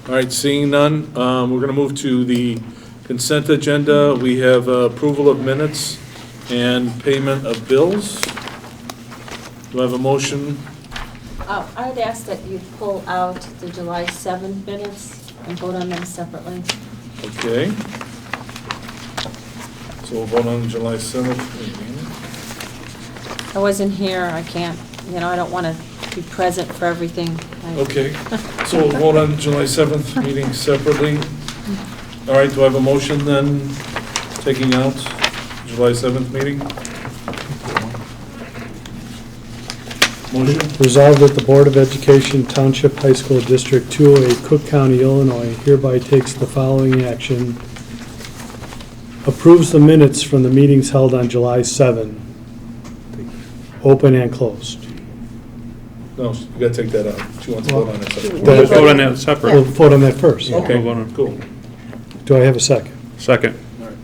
All right, seeing none, we're going to move to the consent agenda. We have approval of minutes and payment of bills. Do I have a motion? I'd ask that you pull out the July 7th minutes and vote on them separately. Okay. So we'll vote on July 7th. I wasn't here, I can't, I don't want to be present for everything. Okay, so we'll vote on July 7th meeting separately. All right, do I have a motion then, taking out July 7th meeting? Motion? Resolved that the Board of Education Township High School District 208, Cook County, Illinois hereby takes the following action. Approves the minutes from the meetings held on July 7, open and closed. No, you gotta take that out. She wants to vote on it separately. Let's vote on that separate. We'll vote on that first. Okay, We'll vote on- cool. Do I have a second? Second. All right.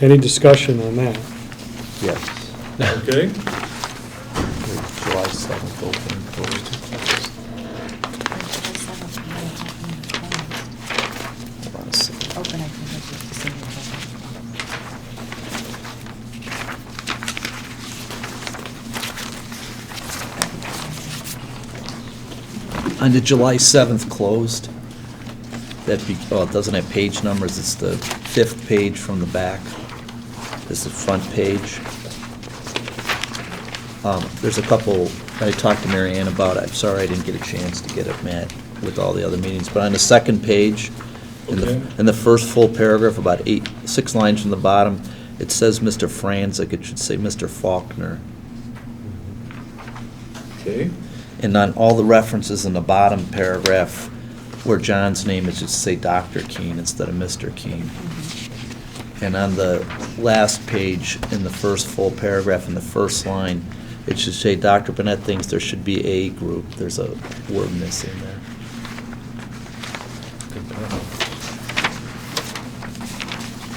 Any discussion on that? Yes. Okay, July 7th, open and closed. Hold on a second. Open, I think it's just the same. On the July 7th closed, it doesn't have page numbers, it's the 5th page from the back. This is the front page. There's a couple, I talked to Mary Ann about it, I'm sorry I didn't get a chance to get it met with all the other meetings, but on the second page, Okay. in the first full paragraph, about 6 lines from the bottom, it says Mr. Franzik, it should say Mr. Faulkner. okay, And on all the references in the bottom paragraph where John's name is, just say Dr. Keene instead of Mr. Keene. And on the last page, in the first full paragraph, in the first line, it should say Dr. Burnett thinks there should be a group. There's a word missing there.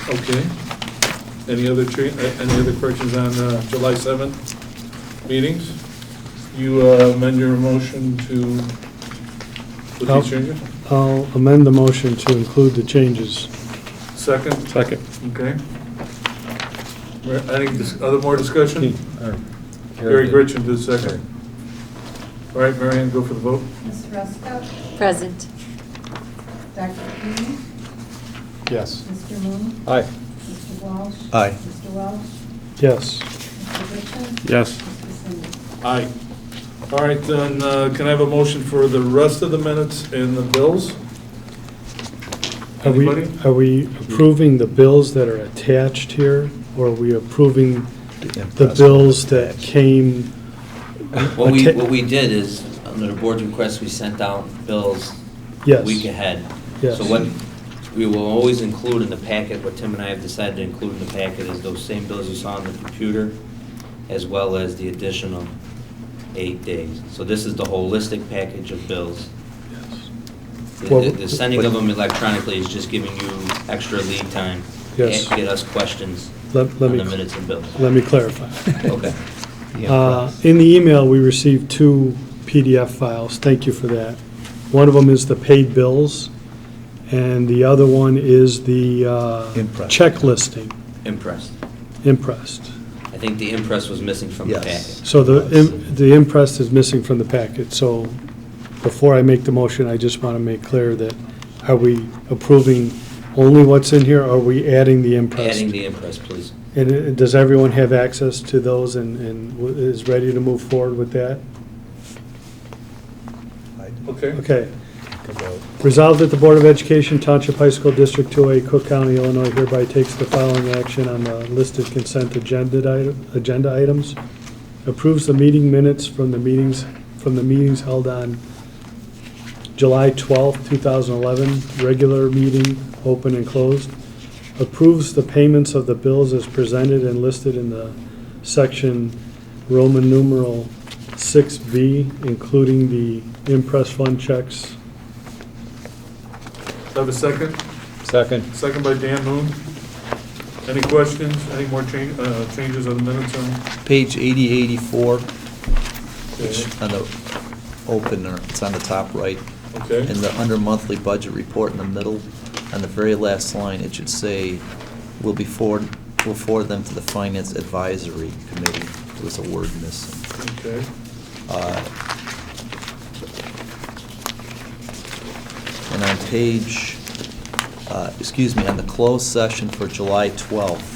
okay. Any other corrections on July 7th meetings? You amend your motion to, with these changes? I'll amend the motion to include the changes. Second? Second. Okay. Any other more discussion? Gary Gritchen did second. All right, Mary Ann, go for the vote. Ms. Hruska? Present. Dr. King? Yes. Mr. Moon? Aye. Mr. Walsh? Aye. Mr. Welch? Yes. Mr. Richmond? Yes. Mr. Simmons? Aye. All right, then, can I have a motion for the rest of the minutes and the bills? Anybody? Are we approving the bills that are attached here, or are we approving the bills that came? What we did is, under the board's request, we sent out bills a Yes. week ahead. Yes. So what we will always include in the packet, what Tim and I have decided to include in the packet is those same bills you saw on the computer, as well as the additional 8 days. So this is the holistic package of bills. Well, The sending of them electronically is just giving you extra lead time. Yes. And get us questions Let on me, the minutes and bills. let me clarify. Okay. In the email, we received 2 PDF files. Thank you for that. One of them is the paid bills, and the other one is the Impressed. check listing, Impressed. impressed. I think the impress was missing from the Yes. packet. So the impressed is missing from the packet. So before I make the motion, I just want to make clear that, are we approving only what's in here, or are we adding the impressed? Adding the impress, please. And does everyone have access to those and is ready to move forward with that? Okay. Okay. Resolved that the Board of Education Township High School District 2A, Cook County, Illinois hereby takes the following action on the listed consent agenda items. Approves the meeting minutes from the meetings held on July 12th, 2011, regular meeting, open and closed. Approves the payments of the bills as presented and listed in the section Roman numeral 6B, including the impress fund checks. Have a second? Second. Second by Dan Moon. Any questions? Any more changes on the minutes on? Page 8084, Okay. on the opener, it's on the top right, Okay. In the under monthly budget report in the middle, on the very last line, it should say, we'll forward them to the Finance Advisory Committee. There was a word missing. Okay. And on page, on the closed session for July 12th,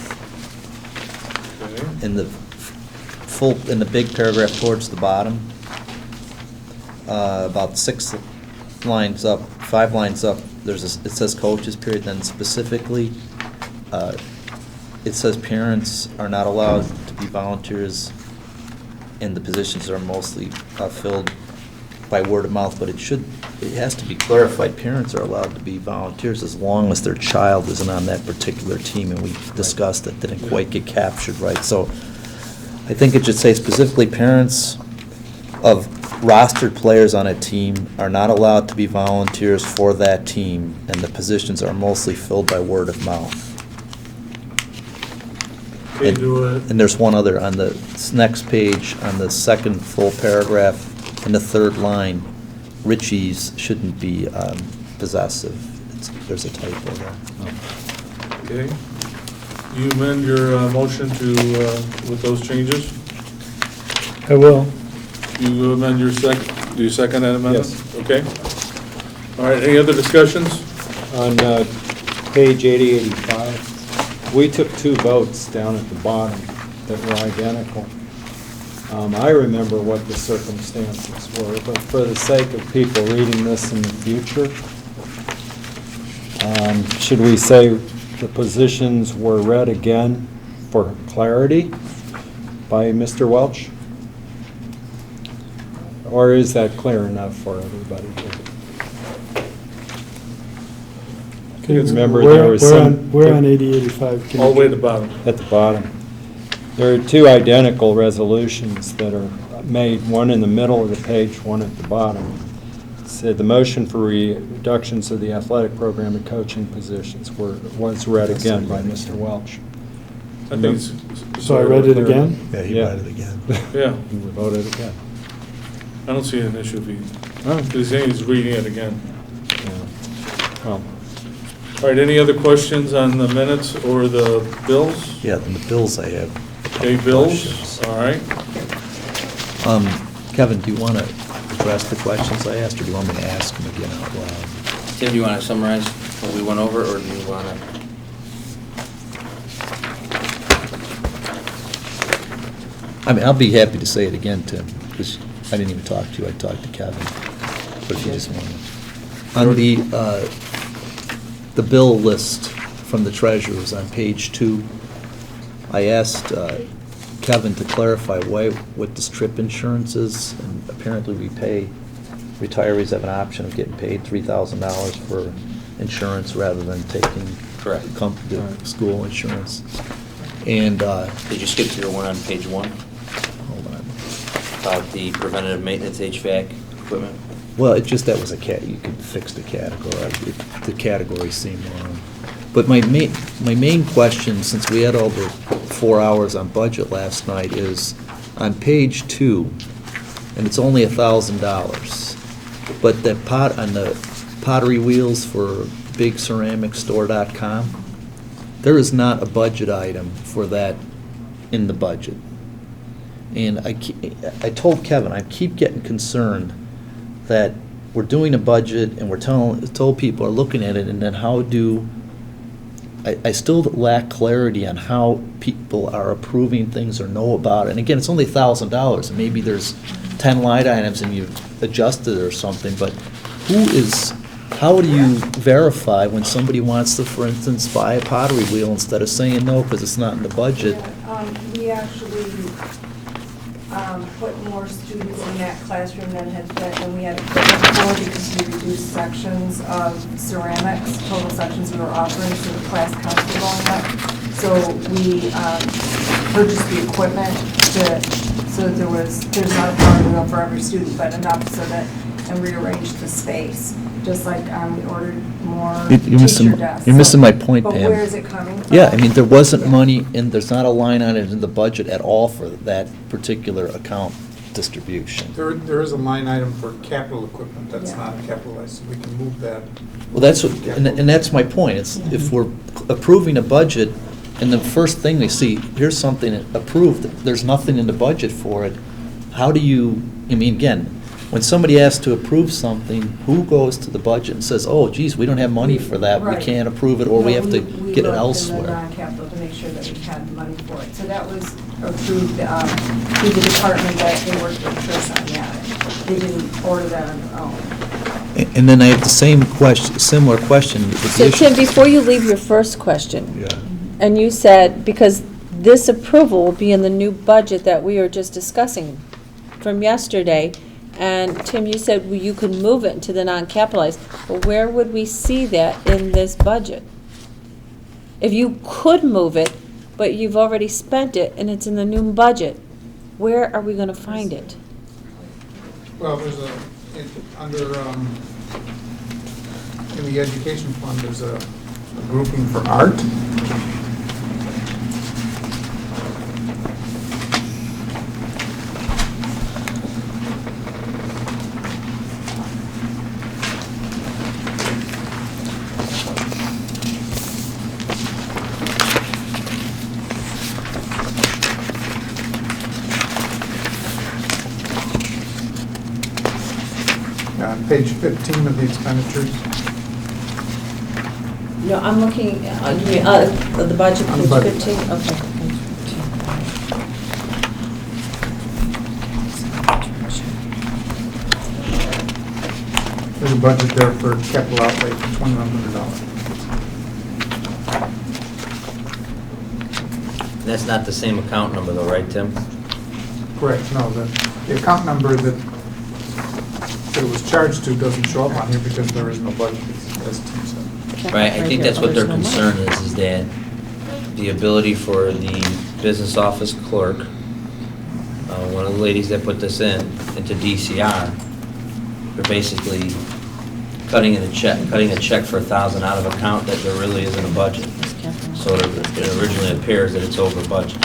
Okay. in the big paragraph towards the bottom, about 5 lines up, it says coaches period, then specifically, it says parents are not allowed to be volunteers, and the positions are mostly filled by word of mouth, but it has to be clarified, parents are allowed to be volunteers as long as their child isn't on that particular team, and we discussed that didn't quite get captured right. So I think it should say specifically, parents of rostered players on a team are not allowed to be volunteers for that team, and the positions are mostly filled by word of mouth. Okay, do it. And there's one other, on the next page, on the second full paragraph, in the third line, Richie's shouldn't be possessive. There's a typo there. Okay. You amend your motion to, with those changes? I will. You amend your do you second that amendment? Yes. Okay. All right, any other discussions? On page 8085, we took 2 votes down at the bottom that were identical. I remember what the circumstances were, but for the sake of people reading this in the future, should we say the positions were read again for clarity by Mr. Welch? Or is that clear enough for everybody? Remember, there was We're on 8085. Can All you- the way to the bottom. at the bottom. There are 2 identical resolutions that are made, one in the middle of the page, one at the bottom. It said the motion for reductions of the athletic program and coaching positions was read again by Mr. Welch. I think it's. So I read it again? Yeah, he read it again. Yeah, We voted again. I don't see an issue if he, Oh, because he's reading it again. yeah. Well, All right, any other questions on the minutes or the bills? Yeah, and the bills I have. Okay, bills, Questions. all right. Kevin, do you want to address the questions I asked, or do you want me to ask them again out loud? Tim, do you want to summarize what we went over, or do you want to? I mean, I'll be happy to say it again, Tim, because I didn't even talk to you, I talked to Kevin. But if you just want to. On the bill list from the treasurers on page 2, I asked Kevin to clarify what this trip insurance is, and apparently retirees have an option of getting paid $3,000 for insurance rather than taking Correct. the school insurance. And, Did you skip to your one on page 1 hold on. about the preventative maintenance HVAC equipment? Well, it just, that was you could fix the category. The category seemed wrong. But my main question, since we had all the 4 hours on budget last night, is on page 2, and it's only $1,000. But that on the pottery wheels for bigceramicstore.com, there is not a budget item for that in the budget. And I told Kevin, I keep getting concerned that we're doing a budget and we're told people are looking at it, and then I still lack clarity on how people are approving things or know about it. And again, it's only $1,000, and maybe there's 10 line items and you've adjusted it or something, but how do you verify when somebody wants to, for instance, buy a pottery wheel instead of saying no because it's not in the budget? We actually put more students in that classroom than we had equipment for, because we reduced sections of ceramics, total sections we were offering, so the class counts were going up. So we purchased the equipment so that there's not a pottery wheel for every student, but enough so that, and rearranged the space. Just like we ordered more teacher desks. You're missing my point, But Pam. where is it coming from? Yeah, I mean, there wasn't money, and there's not a line on it in the budget at all for that particular account distribution. There is a line item for capital equipment that's Yeah. not capitalized, so we can move that. Well, that's what, and that's my point. It's, if we're approving a budget, and the first thing they see, here's something approved, there's nothing in the budget for it, how do you, I mean, again, when somebody asks to approve something, who goes to the budget and says, oh, geez, we don't have money for that, we Right. can't approve it, or we No, have to we get it looked in the elsewhere? non-capital to make sure that we had money for it. So that was approved through the department that they worked with Chris on, yeah. They didn't order that on their own. And then I have the same question, similar question with the So issue. Tim, before you leave your first question, Yeah. and you said, because this approval will be in the new budget that we were just discussing from yesterday, and Tim, you said, well, you could move it into the non-capitalized, but where would we see that in this budget? If you could move it, but you've already spent it and it's in the new budget, where are we gonna find it? Well, there's under, in the education fund, there's a grouping for art. On page 15 of the expenditures. No, I'm looking, you mean, the budget, On the page budget. 15? Okay. There's a budget there for capital outlay for $2,100. That's not the same account number though, right, Tim? Correct, no, the account number that it was charged to doesn't show up on here because there is no budget, as Tim said. Right, I think that's what their concern is that the ability for the business office clerk, one of the ladies that put this into DCR, they're basically cutting a check for $1,000 out of account that there really isn't a budget. So it originally appears that it's over budget.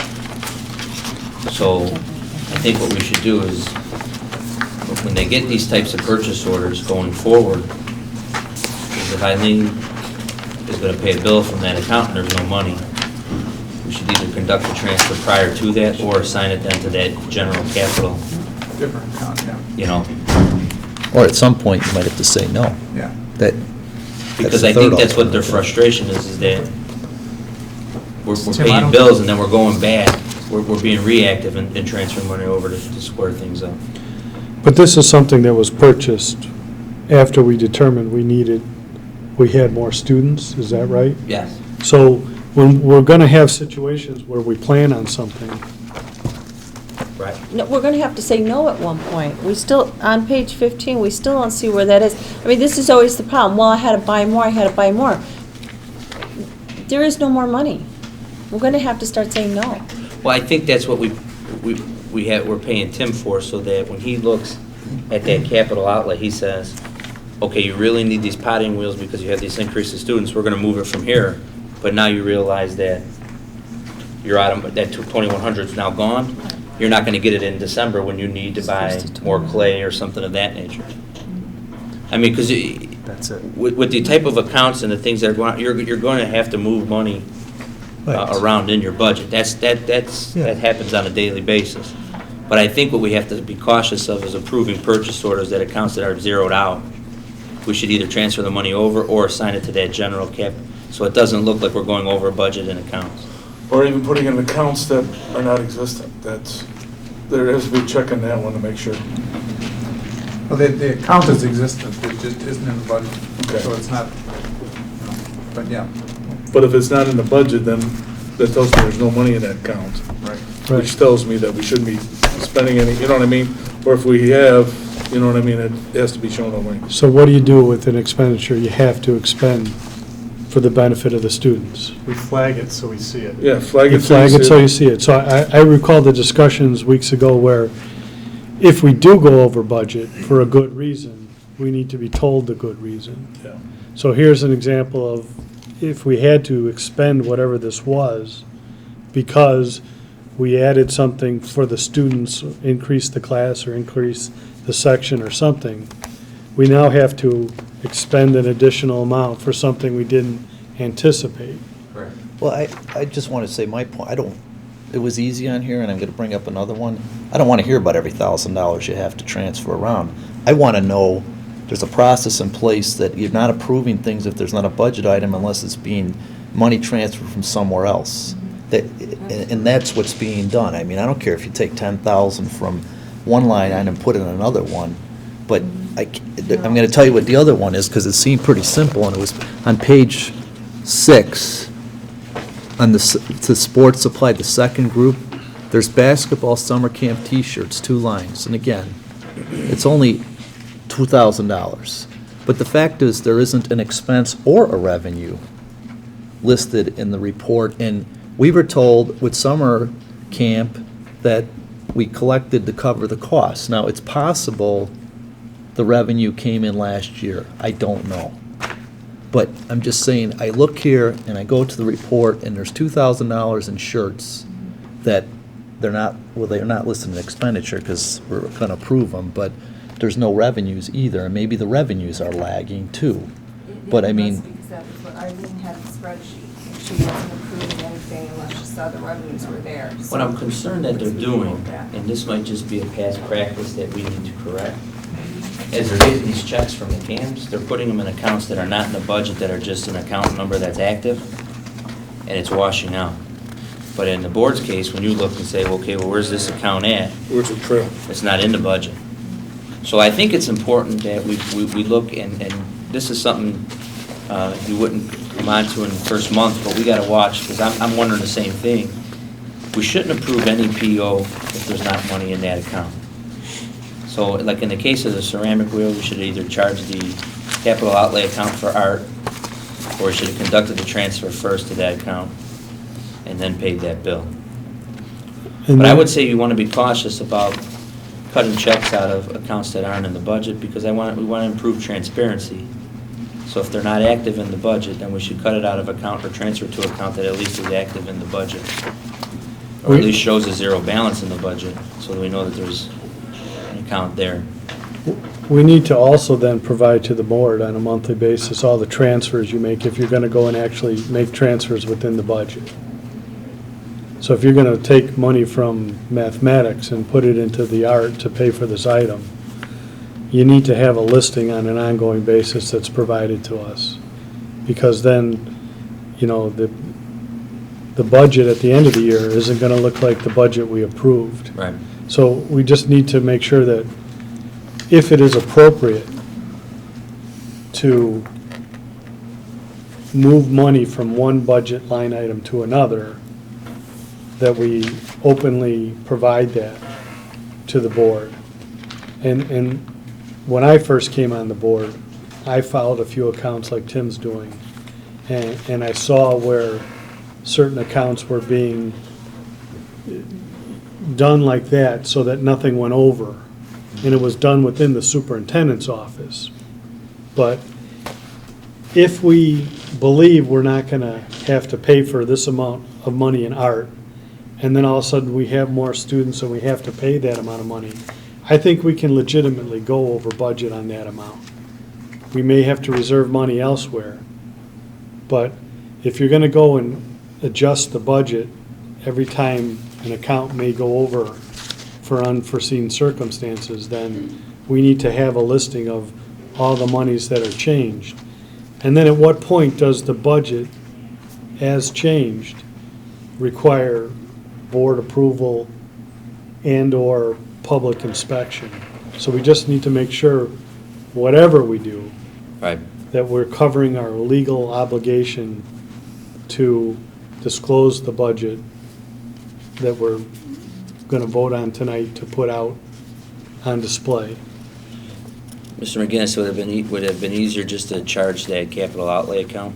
So I think what we should do is, when they get these types of purchase orders going forward, is if Eileen is gonna pay a bill from that account and there's no money, we should either conduct a transfer prior to that or assign it then to that general capital, Different account, yeah. you know? Or at some point, you might have to say no. Yeah. Because the I think third that's what their alternative. frustration is that we're Tim, I paying don't- bills and then we're going back, we're being reactive and transferring money over to square things up. But this is something that was purchased after we determined we had more students, is that right? Yes. So when we're gonna have situations where we plan on something, Right. No, we're gonna have to say no at one point. We still, on page 15, we still don't see where that is. I mean, this is always the problem. Well, I had to buy more, I had to buy more. There is no more money. We're gonna have to start saying no. Well, I think that's what we're paying Tim for, so that when he looks at that capital outlay, he says, okay, you really need these potting wheels because you have these increase in students, we're gonna move it from here, but now you realize that you're out of, that 2,100 is now gone, you're not gonna get it in December when you need to buy more clay or something of that nature. I mean, because That's it. with the type of accounts and the things that are going, you're going to have to move money Right. around in your budget. That happens on a daily basis. But I think what we have to be cautious of is approving purchase orders that accounts that are zeroed out. We should either transfer the money over or assign it to that general cap, so it doesn't look like we're going over budget in accounts. Or even putting in accounts that are not existent. There has to be a check on that one to make sure. Well, the account is existent, it just isn't in the budget, Okay. so it's not, but yeah. But if it's not in the budget, then that tells me there's no money in that account, Right. which tells me that we shouldn't be spending any, you know what I mean? Or if we have, you know what I mean, it has to be shown only. so what do you do with an expenditure you have to expend for the benefit of the students? We flag it so we see it. Yeah, flag You it. flag it so you see it. So I recall the discussions weeks ago where if we do go over budget for a good reason, we need to be told the good reason. Yeah. So here's an example of if we had to expend whatever this was because we added something for the students, increase the class or increase the section or something, we now have to expend an additional amount for something we didn't anticipate. Correct. Well, I just want to say my point, it was easy on here, and I'm going to bring up another one. I don't want to hear about every $1,000 you have to transfer around. I want to know there's a process in place that you're not approving things if there's not a budget item unless it's being money transferred from somewhere else. And that's what's being done. I mean, I don't care if you take 10,000 from one line item and put it in another one, but I'm going to tell you what the other one is, because it seemed pretty simple, and it was on page 6, on the sports supply, the second group, there's basketball summer camp T-shirts, 2 lines, and again, it's only $2,000. But the fact is, there isn't an expense or a revenue listed in the report, and we were told with summer camp that we collected to cover the costs. Now, it's possible the revenue came in last year. I don't know. But I'm just saying, I look here and I go to the report and there's $2,000 in shirts that they're not listed in expenditure because we're going to approve them, but there's no revenues either. And maybe the revenues are lagging too. But I mean, Because that was what Eileen had the spreadsheet, and she wasn't approving anything unless she saw the revenues were there. What I'm concerned that they're doing, Yeah. and this might just be a past practice that we need to correct, as they're getting these checks from the camps, they're putting them in accounts that are not in the budget, that are just an account number that's active, and it's washing out. But in the board's case, when you look and say, okay, well, where's this account at? Where's the trail? It's not in the budget. So I think it's important that we look, and this is something you wouldn't come on to in the first month, but we gotta watch, because I'm wondering the same thing. We shouldn't approve any PO if there's not money in that account. So, like in the case of the ceramic wheel, we should either charge the capital outlay account for art, or we should have conducted the transfer first to that account, and then paid that bill. But I would say you want to be cautious about cutting checks out of accounts that aren't in the budget, because we want to improve transparency. So if they're not active in the budget, then we should cut it out of account or transfer to account that at least is active in the budget. Or at least shows a zero balance in the budget, so that we know that there's an account there. We need to also then provide to the board on a monthly basis all the transfers you make if you're going to go and actually make transfers within the budget. So if you're going to take money from mathematics and put it into the art to pay for this item, you need to have a listing on an ongoing basis that's provided to us. Because then, you know, the budget at the end of the year isn't going to look like the budget we approved. Right. So we just need to make sure that if it is appropriate to move money from one budget line item to another, that we openly provide that to the board. And when I first came on the board, I followed a few accounts like Tim's doing, and I saw where certain accounts were being done like that so that nothing went over. And it was done within the superintendent's office. But if we believe we're not gonna have to pay for this amount of money in art, and then all of a sudden we have more students and we have to pay that amount of money, I think we can legitimately go over budget on that amount. We may have to reserve money elsewhere, but if you're gonna go and adjust the budget every time an account may go over for unforeseen circumstances, then we need to have a listing of all the monies that are changed. And then at what point does the budget, as changed, require board approval and/or public inspection? So we just need to make sure, whatever we do, Right. that we're covering our legal obligation to disclose the budget that we're going to vote on tonight to put out on display. Mr. McGinnis, would it have been easier just to charge that capital outlay account,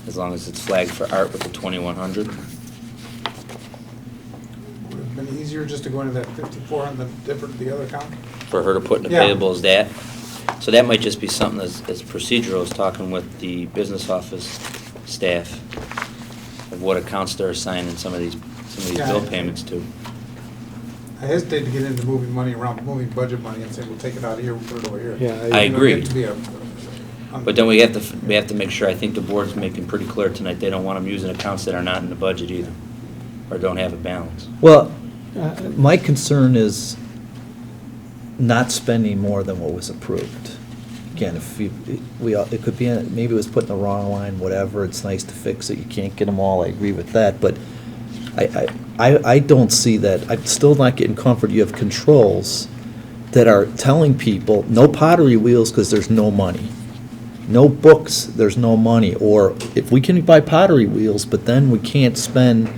as long as it's flagged for art with the 2,100? Would have been easier just to go into that 54 and the other account? For her to put in the Yeah. payable as that? So that might just be something as procedural as talking with the business office staff of what accounts they're assigning some of these some of these bill payments to. I hesitate to get into moving money around, moving budget money and say, we'll take it out of here, we'll put it over here. Yeah, I You know, agree. get to be a- But then we have to make sure, I think the board's making pretty clear tonight, they don't want them using accounts that are not in the budget either, or don't have a balance. Well, my concern is not spending more than what was approved. Again, if it could be, maybe it was put in the wrong line, whatever, it's nice to fix it, you can't get them all, I agree with that, but I don't see that, I'm still not getting comfort, you have controls that are telling people, no pottery wheels because there's no money. No books, there's no money, or if we can buy pottery wheels, but then we can't spend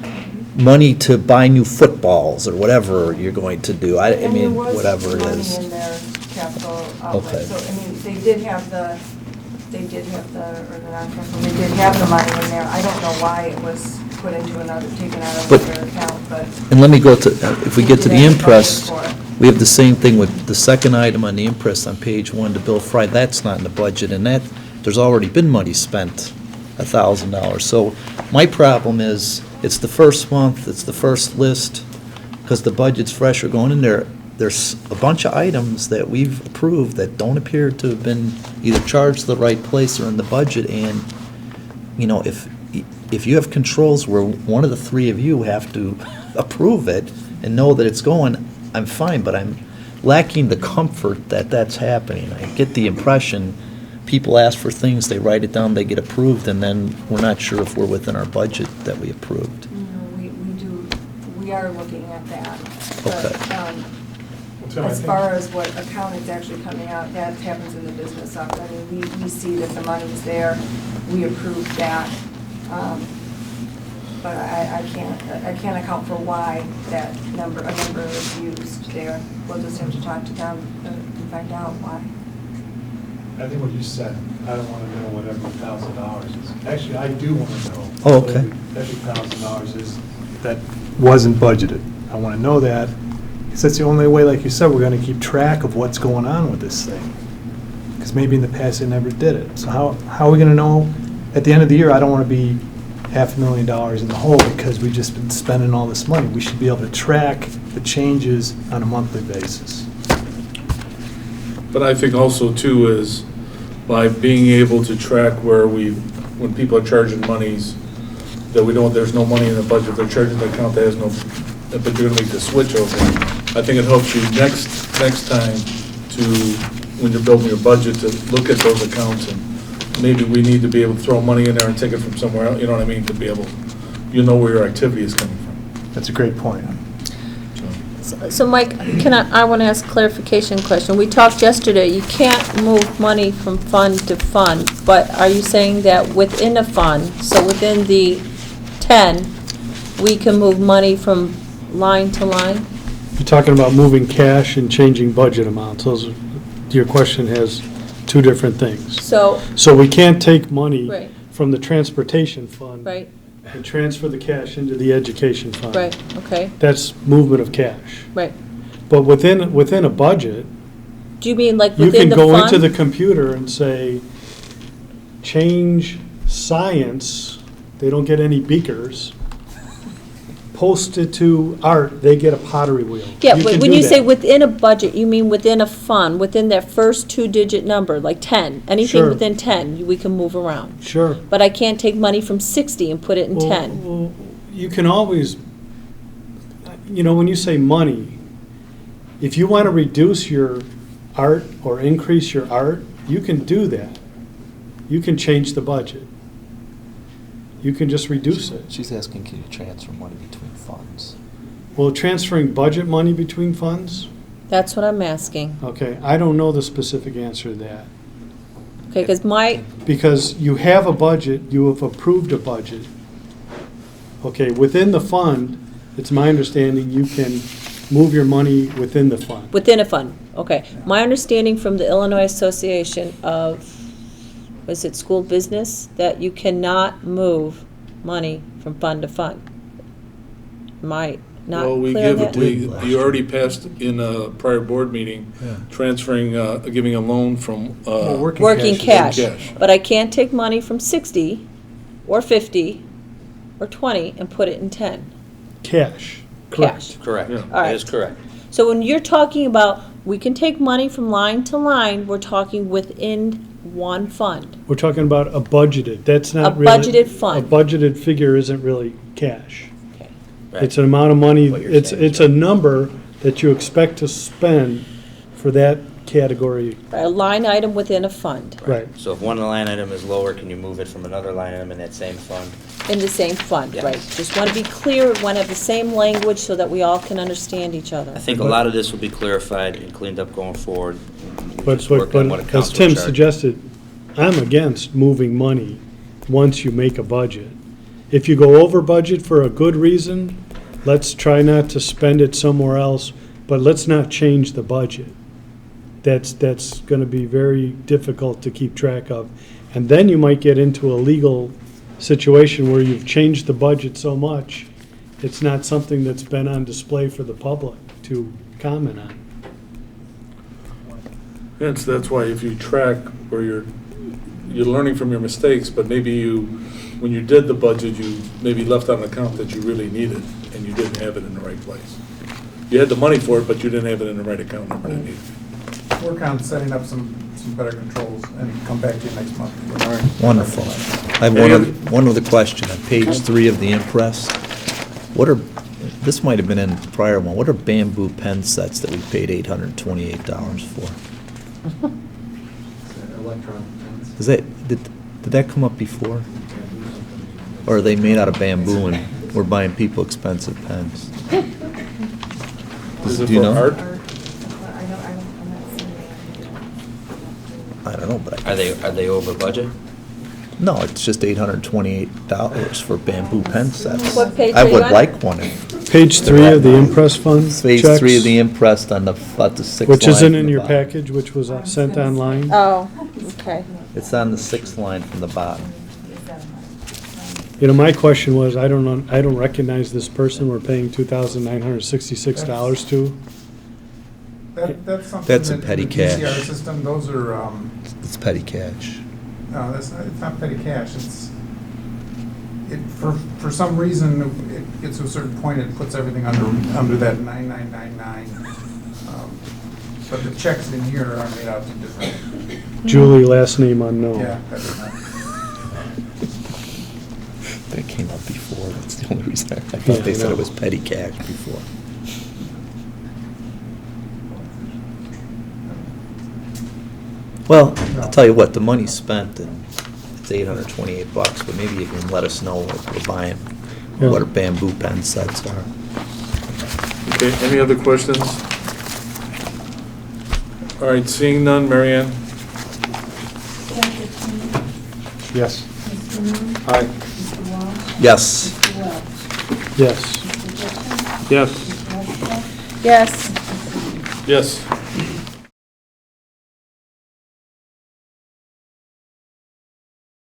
money to buy new footballs, or whatever you're going to do, I mean, whatever it And is. there was money in their capital outlay, Okay. so, I mean, they did have the, or the non-capital, they did have the money in there. I don't know why it was put into another, taken out of But- another account, but. And let me go to, if we get to the They did have impress, budget for it. we have the same thing with the second item on the impress on page 1 to Bill Fry, that's not in the budget, and that, there's already been money spent, $1,000. So my problem is, it's the first month, it's the first list, because the budget's fresh, we're going in there, there's a bunch of items that we've approved that don't appear to have been either charged to the right place or in the budget, and, you know, if you have controls where one of the three of you have to approve it and know that it's going, I'm fine, but I'm lacking the comfort that that's happening. I get the impression people ask for things, they write it down, they get approved, and then we're not sure if we're within our budget that we approved. We are looking at that. Okay. But, as far as what account it's actually coming out, that happens in the business side. I mean, we see that the money's there, we approve that. But I can't account for why a number is used there. We'll just have to talk to them and find out why. I think what you said, I don't want to know what every $1,000 is. Actually, I do want to know. Oh, okay. what Every $1,000 is that wasn't budgeted. I want to know that, because that's the only way, like you said, we're going to keep track of what's going on with this thing. Because maybe in the past they never did it. So how are we going to know? At the end of the year, I don't want to be $500,000 in the hole because we've just been spending all this money. We should be able to track the changes on a monthly basis. But I think also too is by being able to track where when people are charging monies, that we don't, there's no money in the budget, they're charging the account that has no, but you're gonna make the switch over. I think it helps you next time to, when you're building your budget, to look at those accounts, and maybe we need to be able to throw money in there and take it from somewhere else, you know what I mean, to be able, you know where your activity is coming from. That's a great point. So Mike, I want to ask a clarification question. We talked yesterday, you can't move money from fund to fund, but are you saying that within a fund, so within the 10, we can move money from line to line? You're talking about moving cash and changing budget amounts. Your question has two different things. So, So we can't take money Right. from the transportation fund right, and transfer the cash into the education fund. right, okay, That's movement of cash. right. But within a budget, Do you mean like you within can the go fund? into the computer and say, change science, they don't get any beakers. Post it to art, they get a pottery wheel. Yeah, You but can when do you say that. within a budget, you mean within a fund, within that first two-digit number, like 10? Anything Sure. within 10, we can move around. Sure. But I can't take money from 60 and put it in Well, 10. well, you can always, when you say money, if you want to reduce your art or increase your art, you can do that. You can change the budget. You can just reduce it. She's asking, can you transfer money between funds? Well, transferring budget money between funds, That's what I'm asking. okay, I don't know the specific answer to that. Okay, because Because you have a budget, you have approved a budget. Okay, within the fund, it's my understanding you can move your money within the fund. within a fund, okay. My understanding from the Illinois Association of, was it school business, that you cannot move money from fund to fund. Am I not Well, clear on that? you already passed in a prior board meeting, transferring, giving a loan from, Working cash. cash. But I can't take money from 60 or 50 or 20 and put it in 10. cash, correct? Correct. Yeah. All That right. is correct. So when you're talking about, we can take money from line to line, we're talking within one fund. We're talking about a budgeted, that's A not really. budgeted fund. A budgeted figure isn't really cash. Okay. Right. It's an amount of money, What you're it's, saying is it's a number that you expect to spend for that category, A line item within a fund, right? So if one line item is lower, can you move it from another line item in that same fund? in the same fund, Yeah. right? Just want to be clear, want to have the same language so that we all can understand each other. I think a lot of this will be clarified and cleaned up going forward. We But, just work on what as accounts Tim will charge. suggested, I'm against moving money once you make a budget. If you go over budget for a good reason, let's try not to spend it somewhere else, but let's not change the budget. That's gonna be very difficult to keep track of. And then you might get into a legal situation where you've changed the budget so much, it's not something that's been on display for the public to comment on. That's why if you track where you're learning from your mistakes, but maybe you, when you did the budget, you maybe left out an account that you really needed, and you didn't have it in the right place. You had the money for it, but you didn't have it in the right account number that needed. Work on setting up some better controls and come back to you next month. Wonderful. I have one other question. On page 3 of the impress, what are, this might have been in the prior one, what are bamboo pen sets that we paid $828 for? Is that, did that come up before? Or are they made out of bamboo and we're buying people expensive pens? Is it Do you for know? art? I'm not seeing it. I don't know, but I. Are they over budget? No, it's just $828 for bamboo pen sets. What page I are you would on? like one. Page 3 of the impress fund Page checks, 3 of the impress on the, about the 6th line. which isn't from in the your bottom. package, which was sent online. Oh, okay. It's on the 6th line from the bottom. You know, my question was, I don't recognize this person we're paying $2,966 to. That's something That's a that petty in the PCR cash. system, those are, It's petty cash. no, it's not petty cash, for some reason, it gets to a certain point, it puts everything under that 9999. But the checks in here are made out to different, Julie, last name unknown. yeah, that's not. That came up before, that's the only reason. I Yeah, thought they I said know. it was petty cash before. Well, I'll tell you what, the money's spent and it's $828, but maybe you can let us know what we're buying, Yeah. what our bamboo pen sets are. Okay, any other questions? All right, seeing none, Mary Ann? Yes. Aye. Yes. Yes. Yes. Yes. Yes.